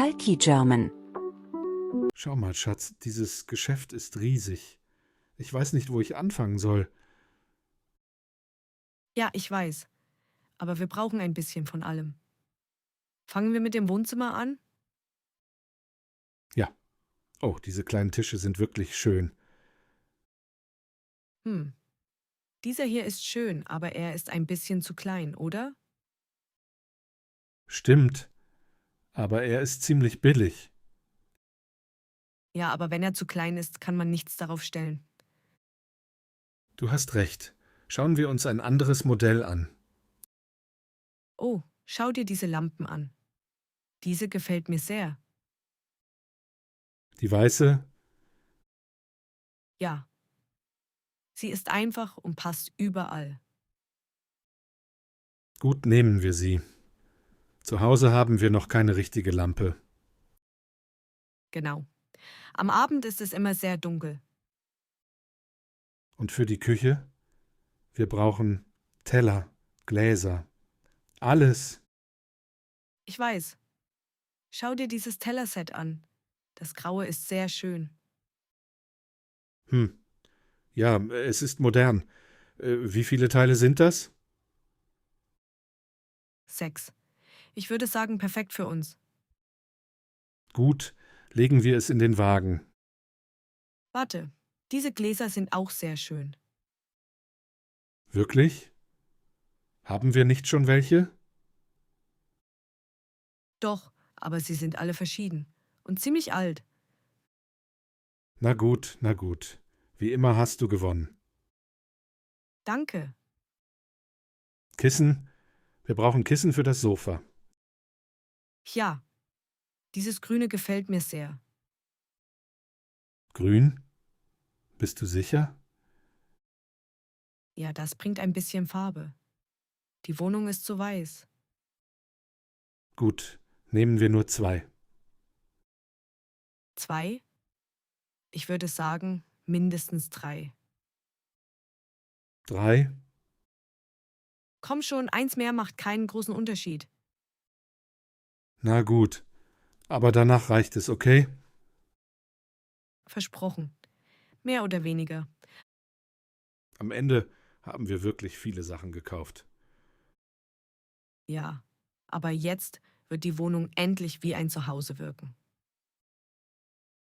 Talkie German. Schau mal, Schatz, dieses Geschäft ist riesig. Ich weiß nicht, wo ich anfangen soll. Ja, ich weiß. Aber wir brauchen ein bisschen von allem. Fangen wir mit dem Wohnzimmer an? Ja. Oh, diese kleinen Tische sind wirklich schön. Hm. Dieser hier ist schön, aber er ist ein bisschen zu klein, oder? Stimmt. Aber er ist ziemlich billig. Ja, aber wenn er zu klein ist, kann man nichts darauf stellen. Du hast recht. Schauen wir uns ein anderes Modell an. Oh, schau dir diese Lampen an. Diese gefällt mir sehr. Die weiße? Ja. Sie ist einfach und passt überall. Gut, nehmen wir sie. Zu Hause haben wir noch keine richtige Lampe. Genau. Am Abend ist es immer sehr dunkel. Und für die Küche? Wir brauchen Teller, Gläser, alles. Ich weiß. Schau dir dieses Tellerset an. Das Graue ist sehr schön. Ja, es ist modern. Wie viele Teile sind das? 6. Ich würde sagen, perfekt für uns. Gut, legen wir es in den Wagen. Warte, diese Gläser sind auch sehr schön. Wirklich? Haben wir nicht schon welche? Doch, aber sie sind alle verschieden und ziemlich alt. Na gut, na gut. Wie immer hast du gewonnen. Danke. Kissen? Wir brauchen Kissen für das Sofa. Ja, dieses Grüne gefällt mir sehr. Grün? Bist du sicher? Ja, das bringt ein bisschen Farbe. Die Wohnung ist zu weiß. Gut, nehmen wir nur 2. 2? Ich würde sagen, mindestens 3. 3? Komm schon, eins mehr macht keinen großen Unterschied. Na gut. Aber danach reicht es, okay? Versprochen. Mehr oder weniger. Am Ende haben wir wirklich viele Sachen gekauft. Ja, aber jetzt wird die Wohnung endlich wie ein Zuhause wirken.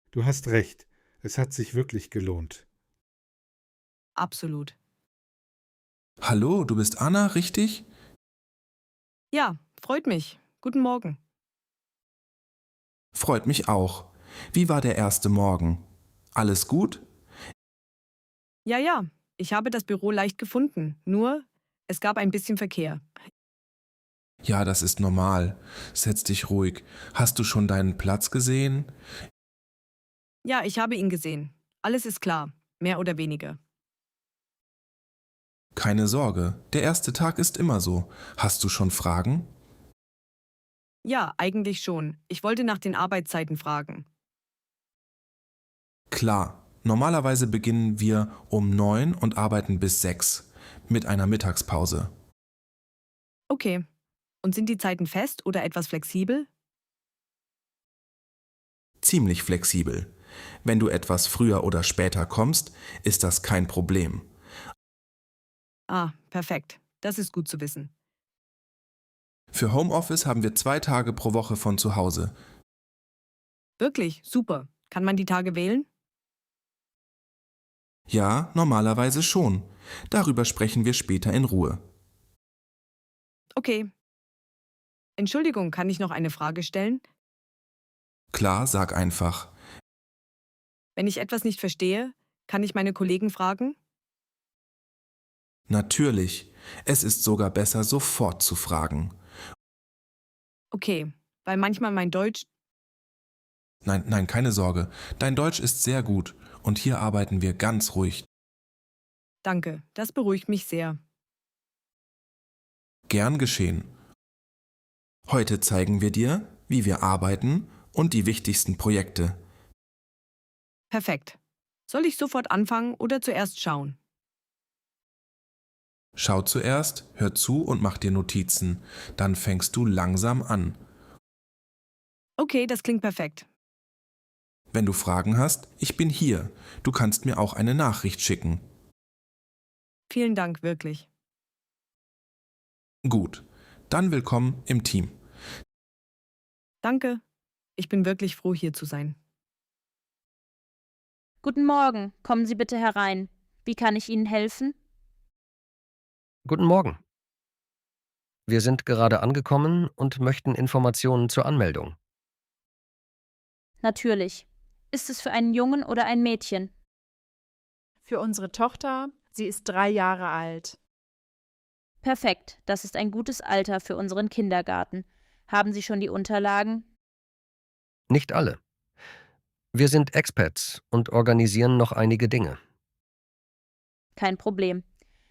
Du hast recht. Es hat sich wirklich gelohnt. Absolut. Hallo, du bist Anna, richtig? Ja, freut mich. Guten Morgen. Freut mich auch. Wie war der erste Morgen? Alles gut? Ja, ich habe das Büro leicht gefunden. Nur, es gab ein bisschen Verkehr. Ja, das ist normal. Setz dich ruhig. Hast du schon deinen Platz gesehen? Ja, ich habe ihn gesehen. Alles ist klar. Mehr oder weniger. Keine Sorge, der erste Tag ist immer so. Hast du schon Fragen? Ja, eigentlich schon. Ich wollte nach den Arbeitszeiten fragen. Klar, normalerweise beginnen wir um 9 und arbeiten bis 6 mit einer Mittagspause. Okay. Und sind die Zeiten fest oder etwas flexibel? Ziemlich flexibel. Wenn du etwas früher oder später kommst, ist das kein Problem. Ah, perfekt. Das ist gut zu wissen. Für Homeoffice haben wir 2 Tage pro Woche von zu Hause. Wirklich, super. Kann man die Tage wählen? Ja, normalerweise schon. Darüber sprechen wir später in Ruhe. Okay. Entschuldigung, kann ich noch eine Frage stellen? Klar, sag einfach. Wenn ich etwas nicht verstehe, kann ich meine Kollegen fragen? Natürlich. Es ist sogar besser, sofort zu fragen. Okay, weil manchmal mein Deutsch. Nein, nein, keine Sorge. Dein Deutsch ist sehr gut und hier arbeiten wir ganz ruhig. Danke, das beruhigt mich sehr. Gern geschehen. Heute zeigen wir dir, wie wir arbeiten und die wichtigsten Projekte. Perfekt. Soll ich sofort anfangen oder zuerst schauen? Schau zuerst, hör zu und mach dir Notizen. Dann fängst du langsam an. Okay, das klingt perfekt. Wenn du Fragen hast, ich bin hier. Du kannst mir auch eine Nachricht schicken. Vielen Dank, wirklich. Gut, dann willkommen im Team. Danke. Ich bin wirklich froh, hier zu sein. Guten Morgen, kommen Sie bitte herein. Wie kann ich Ihnen helfen? Guten Morgen. Wir sind gerade angekommen und möchten Informationen zur Anmeldung. Natürlich. Ist es für einen Jungen oder ein Mädchen? Für unsere Tochter, sie ist 3 Jahre alt. Perfekt, das ist ein gutes Alter für unseren Kindergarten. Haben Sie schon die Unterlagen? Nicht alle. Wir sind Expats und organisieren noch einige Dinge. Kein Problem.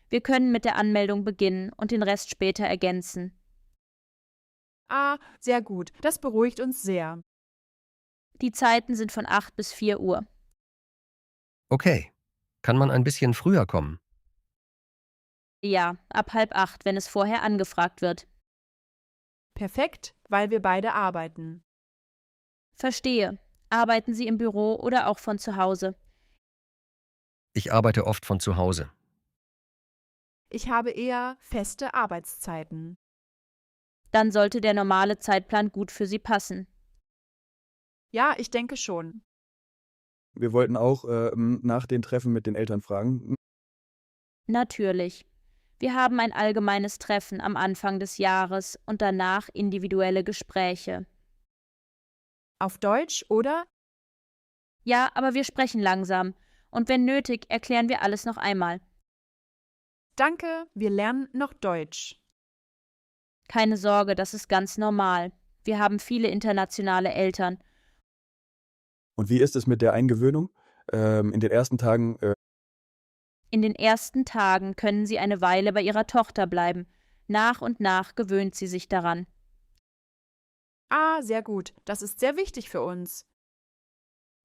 Wir können mit der Anmeldung beginnen und den Rest später ergänzen. Ah, sehr gut. Das beruhigt uns sehr. Die Zeiten sind von 8 bis 4 Uhr. Okay. Kann man ein bisschen früher kommen? Ja, ab 7:30, wenn es vorher angefragt wird. Perfekt, weil wir beide arbeiten. Verstehe. Arbeiten Sie im Büro oder auch von zu Hause? Ich arbeite oft von zu Hause. Ich habe eher feste Arbeitszeiten. Dann sollte der normale Zeitplan gut für Sie passen. Ja, ich denke schon. Wir wollten auch nach den Treffen mit den Eltern fragen. Natürlich. Wir haben ein allgemeines Treffen am Anfang des Jahres und danach individuelle Gespräche. Auf Deutsch, oder? Ja, aber wir sprechen langsam. Und wenn nötig, erklären wir alles noch einmal. Danke, wir lernen noch Deutsch. Keine Sorge, das ist ganz normal. Wir haben viele internationale Eltern. Und wie ist es mit der Eingewöhnung? In den ersten Tagen, In den ersten Tagen können Sie eine Weile bei Ihrer Tochter bleiben. Nach und nach gewöhnt sie sich daran. Ah, sehr gut. Das ist sehr wichtig für uns.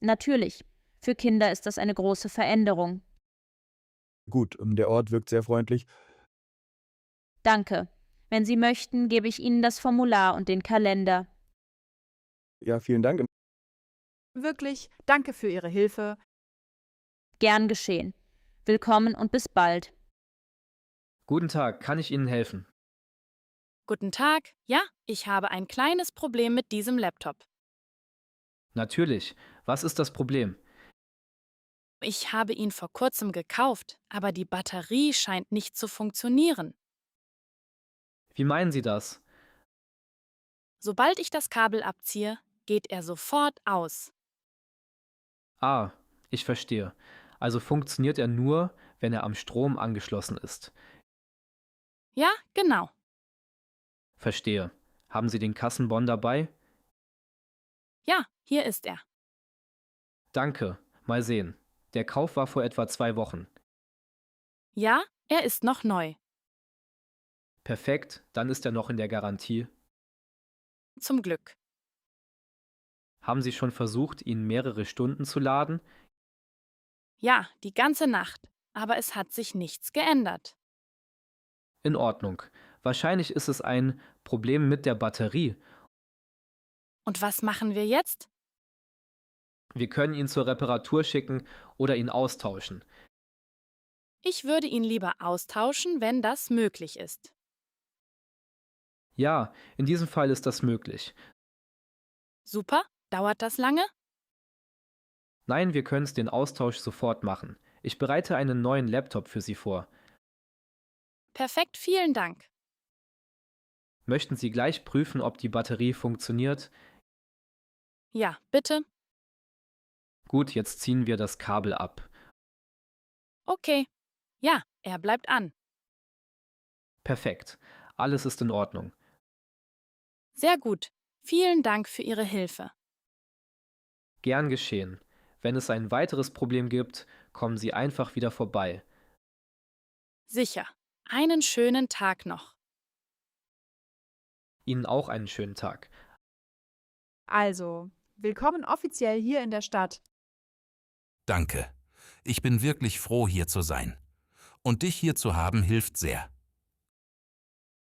Natürlich. Für Kinder ist das eine große Veränderung. gut, der Ort wirkt sehr freundlich. Danke. Wenn Sie möchten, gebe ich Ihnen das Formular und den Kalender. Ja, vielen Dank. Wirklich, danke für Ihre Hilfe. Gern geschehen. Willkommen und bis bald. Guten Tag, kann ich Ihnen helfen? Guten Tag. Ja, ich habe ein kleines Problem mit diesem Laptop. Natürlich. Was ist das Problem? Ich habe ihn vor kurzem gekauft, aber die Batterie scheint nicht zu funktionieren. Wie meinen Sie das? Sobald ich das Kabel abziehe, geht er sofort aus. Ah, ich verstehe. Also funktioniert er nur, wenn er am Strom angeschlossen ist. Ja, genau. Verstehe. Haben Sie den Kassenbon dabei? Ja, hier ist er. Danke. Mal sehen. Der Kauf war vor etwa 2 Wochen. Ja, er ist noch neu. Perfekt, dann ist er noch in der Garantie. Zum Glück. Haben Sie schon versucht, ihn mehrere Stunden zu laden? Ja, die ganze Nacht. Aber es hat sich nichts geändert. In Ordnung. Wahrscheinlich ist es ein Problem mit der Batterie. Und was machen wir jetzt? Wir können ihn zur Reparatur schicken oder ihn austauschen. Ich würde ihn lieber austauschen, wenn das möglich ist. Ja, in diesem Fall ist das möglich. Super. Dauert das lange? Nein, wir können den Austausch sofort machen. Ich bereite einen neuen Laptop für Sie vor. Perfekt, vielen Dank. Möchten Sie gleich prüfen, ob die Batterie funktioniert? Ja, bitte. Gut, jetzt ziehen wir das Kabel ab. Okay. Ja, er bleibt an. Perfekt. Alles ist in Ordnung. Sehr gut. Vielen Dank für Ihre Hilfe. Gern geschehen. Wenn es ein weiteres Problem gibt, kommen Sie einfach wieder vorbei. Sicher. Einen schönen Tag noch. Ihnen auch einen schönen Tag. Also, willkommen offiziell hier in der Stadt. Danke. Ich bin wirklich froh, hier zu sein. Und dich hier zu haben, hilft sehr.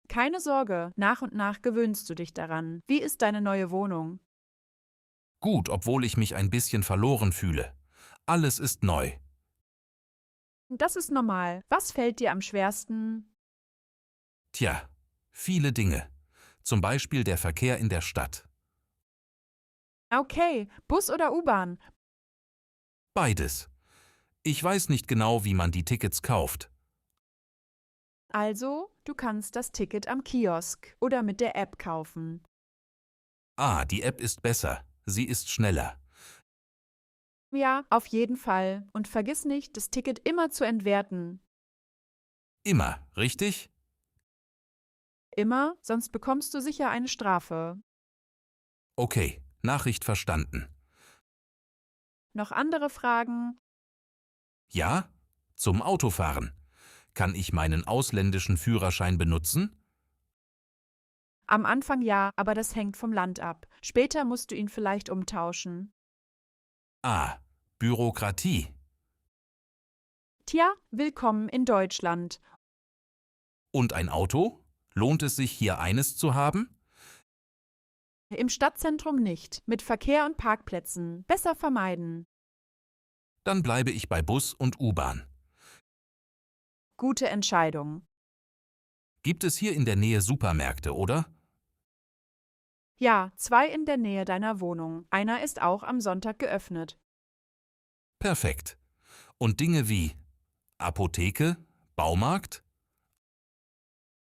Keine Sorge, nach und nach gewöhnst du dich daran. Wie ist deine neue Wohnung? Gut, obwohl ich mich ein bisschen verloren fühle. Alles ist neu. Das ist normal. Was fällt dir am schwersten? Tja, viele Dinge. Zum Beispiel der Verkehr in der Stadt. Okay, Bus oder U-Bahn? Beides. Ich weiß nicht genau, wie man die Tickets kauft. Also, du kannst das Ticket am Kiosk oder mit der App kaufen. Ah, die App ist besser. Sie ist schneller. Ja, auf jeden Fall. Und vergiss nicht, das Ticket immer zu entwerten. Immer, richtig? Immer, sonst bekommst du sicher eine Strafe. Okay, Nachricht verstanden. Noch andere Fragen? Ja? Zum Autofahren. Kann ich meinen ausländischen Führerschein benutzen? Am Anfang ja, aber das hängt vom Land ab. Später musst du ihn vielleicht umtauschen. Ah, Bürokratie. Tja, willkommen in Deutschland. Und ein Auto? Lohnt es sich, hier eines zu haben? Im Stadtzentrum nicht. Mit Verkehr und Parkplätzen. Besser vermeiden. Dann bleibe ich bei Bus und U-Bahn. Gute Entscheidung. Gibt es hier in der Nähe Supermärkte, oder? Ja, 2 in der Nähe deiner Wohnung. Einer ist auch am Sonntag geöffnet. Perfekt. Und Dinge wie Apotheke, Baumarkt?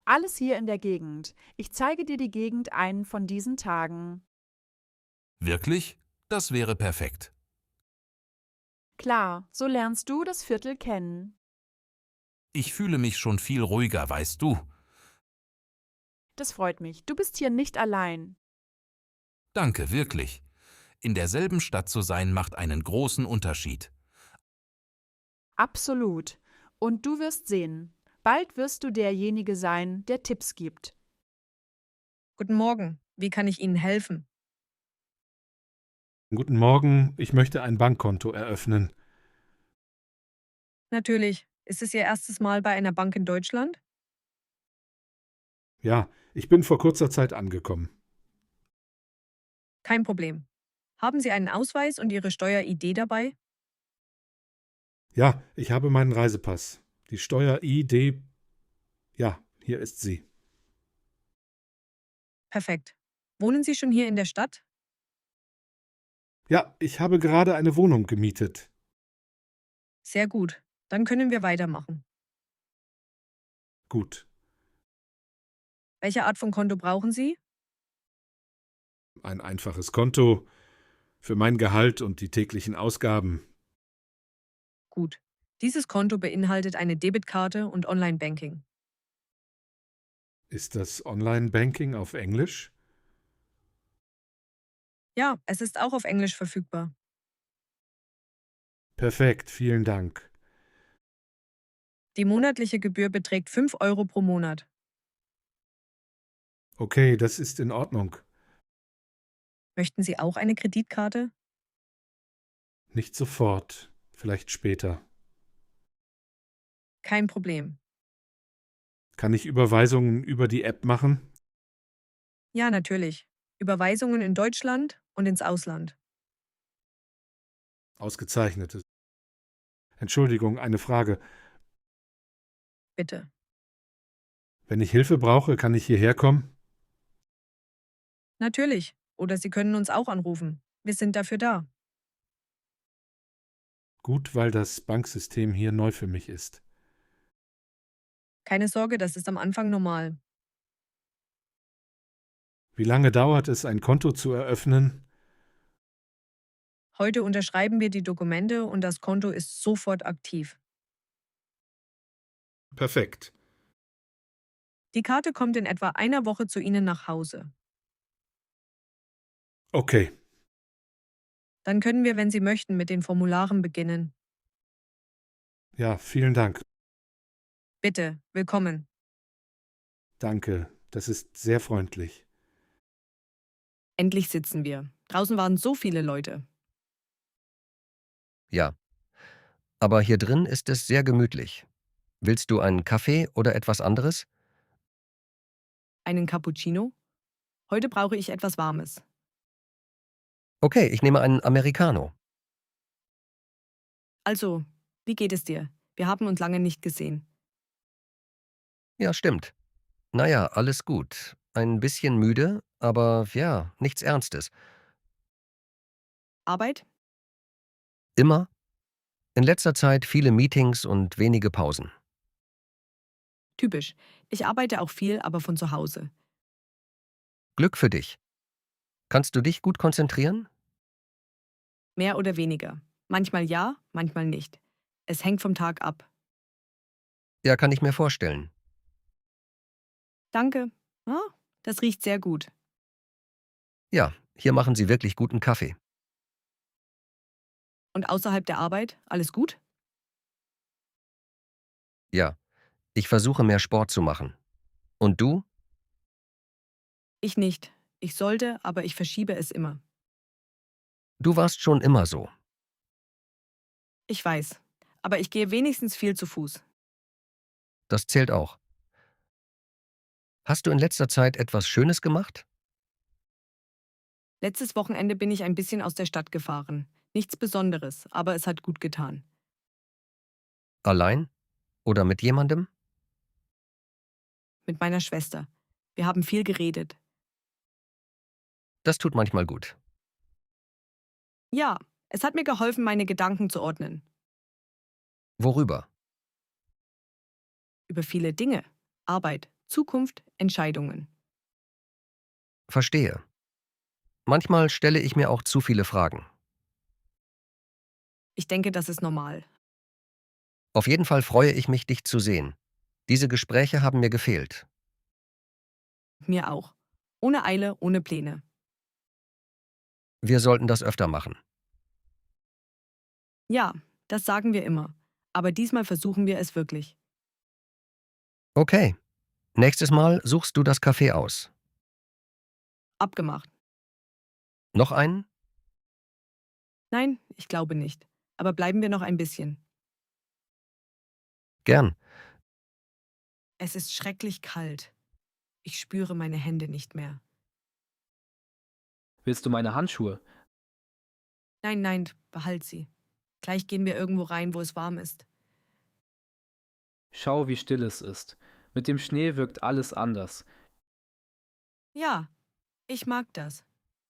Alles hier in der Gegend. Ich zeige dir die Gegend einen von diesen Tagen. Wirklich? Das wäre perfekt. Klar, so lernst du das Viertel kennen. Ich fühle mich schon viel ruhiger, weißt du. Das freut mich. Du bist hier nicht allein. Danke, wirklich. In derselben Stadt zu sein, macht einen großen Unterschied. Absolut. Und du wirst sehen. Bald wirst du derjenige sein, der Tipps gibt. Guten Morgen. Wie kann ich Ihnen helfen? Guten Morgen, ich möchte ein Bankkonto eröffnen. Natürlich. Ist es Ihr erstes Mal bei einer Bank in Deutschland? Ja, ich bin vor kurzer Zeit angekommen. Kein Problem. Haben Sie einen Ausweis und Ihre Steuer-ID dabei? Ja, ich habe meinen Reisepass. Die Steuer-ID. Ja, hier ist sie. Perfekt. Wohnen Sie schon hier in der Stadt? Ja, ich habe gerade eine Wohnung gemietet. Sehr gut. Dann können wir weitermachen. Gut. Welche Art von Konto brauchen Sie? Ein einfaches Konto für mein Gehalt und die täglichen Ausgaben. Gut. Dieses Konto beinhaltet eine Debitkarte und Online-Banking. Ist das Online-Banking auf Englisch? Ja, es ist auch auf Englisch verfügbar. Perfekt, vielen Dank. Die monatliche Gebühr beträgt 5 Euro pro Monat. Okay, das ist in Ordnung. Möchten Sie auch eine Kreditkarte? Nicht sofort, vielleicht später. Kein Problem. Kann ich Überweisungen über die App machen? Ja, natürlich. Überweisungen in Deutschland und ins Ausland. Ausgezeichnet. Entschuldigung, eine Frage. Bitte. Wenn ich Hilfe brauche, kann ich hierher kommen? Natürlich. Oder Sie können uns auch anrufen. Wir sind dafür da. Gut, weil das Banksystem hier neu für mich ist. Keine Sorge, das ist am Anfang normal. Wie lange dauert es, ein Konto zu eröffnen? Heute unterschreiben wir die Dokumente und das Konto ist sofort aktiv. Perfekt. Die Karte kommt in etwa einer Woche zu Ihnen nach Hause. Okay, Dann können wir, wenn Sie möchten, mit den Formularen beginnen. ja, vielen Dank. Bitte, willkommen. Danke, das ist sehr freundlich. Endlich sitzen wir. Draußen waren so viele Leute. Ja. Aber hier drin ist es sehr gemütlich. Willst du einen Kaffee oder etwas anderes? Einen Cappuccino? Heute brauche ich etwas Warmes. Okay, ich nehme einen Americano. Also, wie geht es dir? Wir haben uns lange nicht gesehen. Ja, stimmt. Naja, alles gut. Ein bisschen müde, aber ja, nichts Ernstes. Arbeit? Immer? In letzter Zeit viele Meetings und wenige Pausen. Typisch. Ich arbeite auch viel, aber von zu Hause. Glück für dich. Kannst du dich gut konzentrieren? Mehr oder weniger. Manchmal ja, manchmal nicht. Es hängt vom Tag ab. Ja, kann ich mir vorstellen. Danke. Ah, das riecht sehr gut. Ja, hier machen sie wirklich guten Kaffee. Und außerhalb der Arbeit, alles gut? Ja, ich versuche mehr Sport zu machen. Und du? Ich nicht. Ich sollte, aber ich verschiebe es immer. Du warst schon immer so. Ich weiß. Aber ich gehe wenigstens viel zu Fuß. Das zählt auch. Hast du in letzter Zeit etwas Schönes gemacht? Letztes Wochenende bin ich ein bisschen aus der Stadt gefahren. Nichts Besonderes, aber es hat gut getan. Allein? Oder mit jemandem? Mit meiner Schwester. Wir haben viel geredet. Das tut manchmal gut. Ja, es hat mir geholfen, meine Gedanken zu ordnen. Worüber? Über viele Dinge. Arbeit, Zukunft, Entscheidungen. Verstehe. Manchmal stelle ich mir auch zu viele Fragen. Ich denke, das ist normal. Auf jeden Fall freue ich mich, dich zu sehen. Diese Gespräche haben mir gefehlt. Mir auch. Ohne Eile, ohne Pläne. Wir sollten das öfter machen. Ja, das sagen wir immer. Aber diesmal versuchen wir es wirklich. Okay. Nächstes Mal suchst du das Café aus. Abgemacht. Noch einen? Nein, ich glaube nicht. Aber bleiben wir noch ein bisschen. Gern. Es ist schrecklich kalt. Ich spüre meine Hände nicht mehr. Willst du meine Handschuhe? Nein, nein, behalt sie. Gleich gehen wir irgendwo rein, wo es warm ist. Schau, wie still es ist. Mit dem Schnee wirkt alles anders. Ja, ich mag das.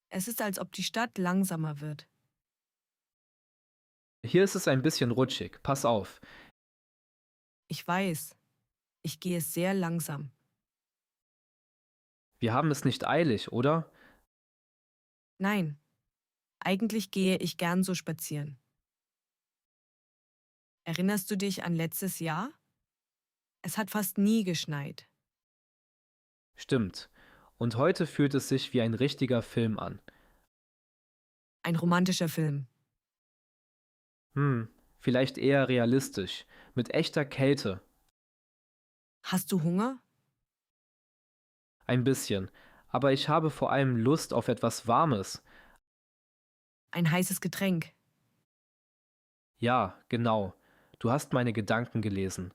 Es ist, als ob die Stadt langsamer wird. Hier ist es ein bisschen rutschig. Pass auf. Ich weiß. Ich gehe sehr langsam. Wir haben es nicht eilig, oder? Nein, eigentlich gehe ich gern so spazieren. Erinnerst du dich an letztes Jahr? Es hat fast nie geschneit. Stimmt. Und heute fühlt es sich wie ein richtiger Film an. Ein romantischer Film. Vielleicht eher realistisch. Mit echter Kälte. Hast du Hunger? Ein bisschen. Aber ich habe vor allem Lust auf etwas Warmes. Ein heißes Getränk. Ja, genau. Du hast meine Gedanken gelesen.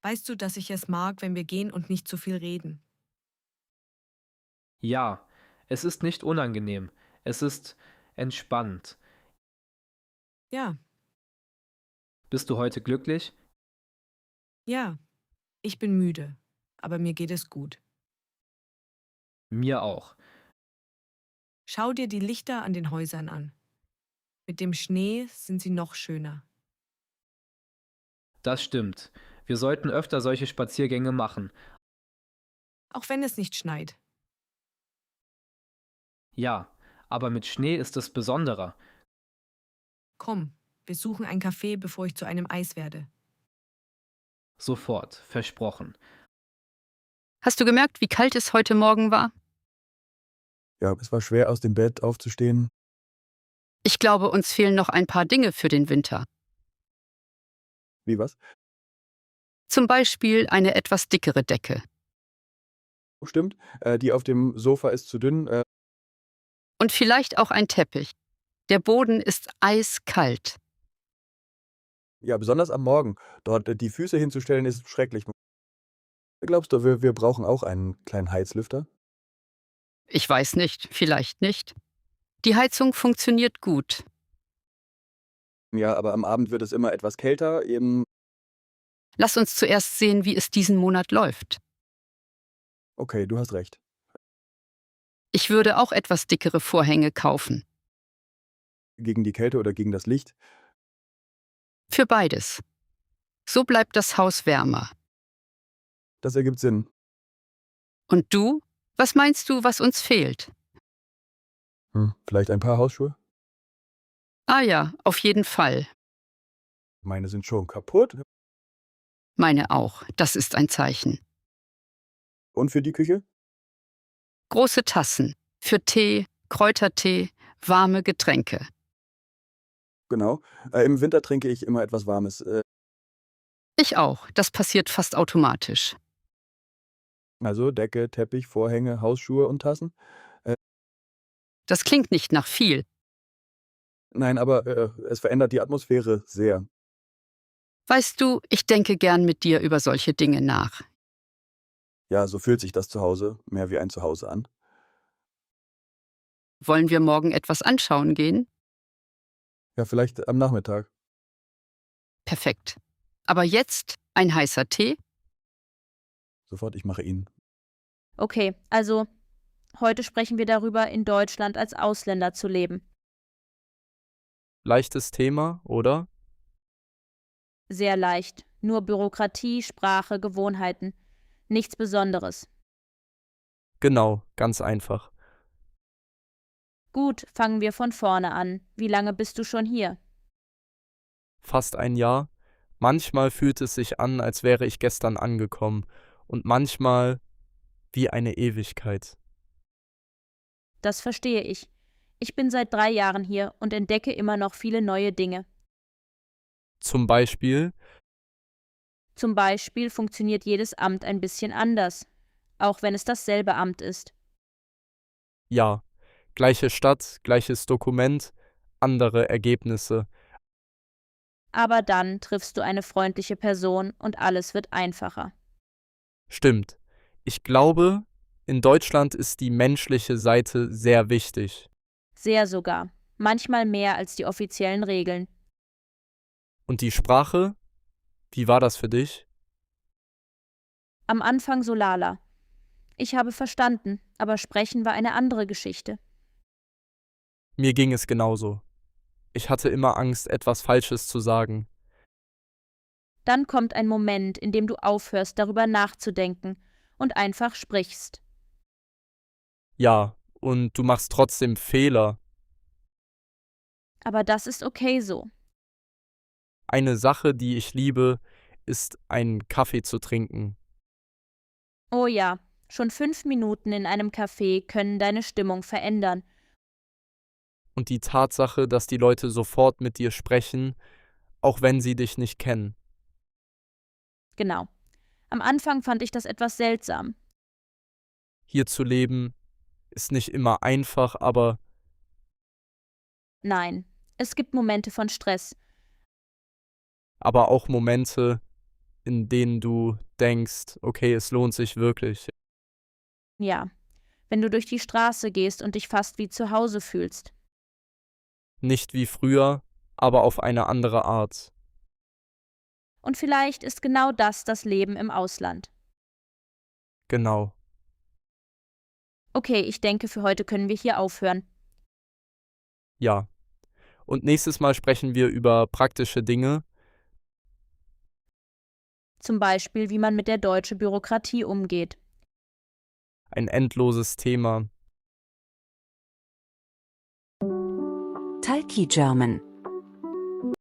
Weißt du, dass ich es mag, wenn wir gehen und nicht zu viel reden? Ja, es ist nicht unangenehm. Es ist entspannt. Ja, Bist du heute glücklich? ja. Ich bin müde, aber mir geht es gut. Mir auch. Schau dir die Lichter an den Häusern an. Mit dem Schnee sind sie noch schöner. Das stimmt. Wir sollten öfter solche Spaziergänge machen. Auch wenn es nicht schneit. Ja, aber mit Schnee ist es besonderer. Komm, wir suchen ein Café, bevor ich zu einem Eis werde. Sofort, versprochen. Hast du gemerkt, wie kalt es heute Morgen war? Ja, es war schwer, aus dem Bett aufzustehen. Ich glaube, uns fehlen noch ein paar Dinge für den Winter. Wie was? Zum Beispiel eine etwas dickere Decke. Stimmt. Die auf dem Sofa ist zu dünn. Und vielleicht auch ein Teppich. Der Boden ist eiskalt. Ja, besonders am Morgen. Dort die Füße hinzustellen, ist schrecklich. Glaubst du, wir brauchen auch einen kleinen Heizlüfter? Ich weiß nicht, vielleicht nicht. Die Heizung funktioniert gut. Ja, aber am Abend wird es immer etwas kälter, eben. Lass uns zuerst sehen, wie es diesen Monat läuft. Okay, du hast recht. Ich würde auch etwas dickere Vorhänge kaufen. Gegen die Kälte oder gegen das Licht? Für beides. So bleibt das Haus wärmer. Das ergibt Sinn. Und du? Was meinst du, was uns fehlt? Vielleicht ein paar Hausschuhe? Ah ja, auf jeden Fall. Meine sind schon kaputt. Meine auch. Das ist ein Zeichen. Und für die Küche? Große Tassen. Für Tee, Kräutertee, warme Getränke. Genau. Im Winter trinke ich immer etwas Warmes. Ich auch. Das passiert fast automatisch. Also Decke, Teppich, Vorhänge, Hausschuhe und Tassen? Das klingt nicht nach viel. Nein, aber es verändert die Atmosphäre sehr. Weißt du, ich denke gern mit dir über solche Dinge nach. Ja, so fühlt sich das Zuhause mehr wie ein Zuhause an. Wollen wir morgen etwas anschauen gehen? Ja, vielleicht am Nachmittag. Perfekt. Aber jetzt ein heißer Tee? Sofort, ich mache ihn. Okay, also heute sprechen wir darüber, in Deutschland als Ausländer zu leben. Leichtes Thema, oder? Sehr leicht. Nur Bürokratie, Sprache, Gewohnheiten. Nichts Besonderes. Genau, ganz einfach. Gut, fangen wir von vorne an. Wie lange bist du schon hier? Fast ein Jahr. Manchmal fühlt es sich an, als wäre ich gestern angekommen. Und manchmal wie eine Ewigkeit. Das verstehe ich. Ich bin seit 3 Jahren hier und entdecke immer noch viele neue Dinge. Zum Beispiel? Zum Beispiel funktioniert jedes Amt ein bisschen anders, auch wenn es dasselbe Amt ist. Ja. Gleiche Stadt, gleiches Dokument, andere Ergebnisse. Aber dann triffst du eine freundliche Person und alles wird einfacher. Stimmt. Ich glaube, in Deutschland ist die menschliche Seite sehr wichtig. Sehr sogar. Manchmal mehr als die offiziellen Regeln. Und die Sprache? Wie war das für dich? Am Anfang so lala. Ich habe verstanden, aber sprechen war eine andere Geschichte. Mir ging es genauso. Ich hatte immer Angst, etwas Falsches zu sagen. Dann kommt ein Moment, in dem du aufhörst, darüber nachzudenken und einfach sprichst. Ja, und du machst trotzdem Fehler. Aber das ist okay so. Eine Sache, die ich liebe, ist, einen Kaffee zu trinken. Oh ja, schon 5 Minuten in einem Café können deine Stimmung verändern. Und die Tatsache, dass die Leute sofort mit dir sprechen, auch wenn sie dich nicht kennen. Genau. Am Anfang fand ich das etwas seltsam. Hier zu leben ist nicht immer einfach, aber Nein, es gibt Momente von Stress. auch Momente, in denen du denkst, okay, es lohnt sich wirklich. Ja, wenn du durch die Straße gehst und dich fast wie zu Hause fühlst. Nicht wie früher, aber auf eine andere Art. Und vielleicht ist genau das Leben im Ausland. Genau. Okay, ich denke, für heute können wir hier aufhören. Ja. Und nächstes Mal sprechen wir über praktische Dinge. Zum Beispiel, wie man mit der deutschen Bürokratie umgeht. Ein endloses Thema. Talkie German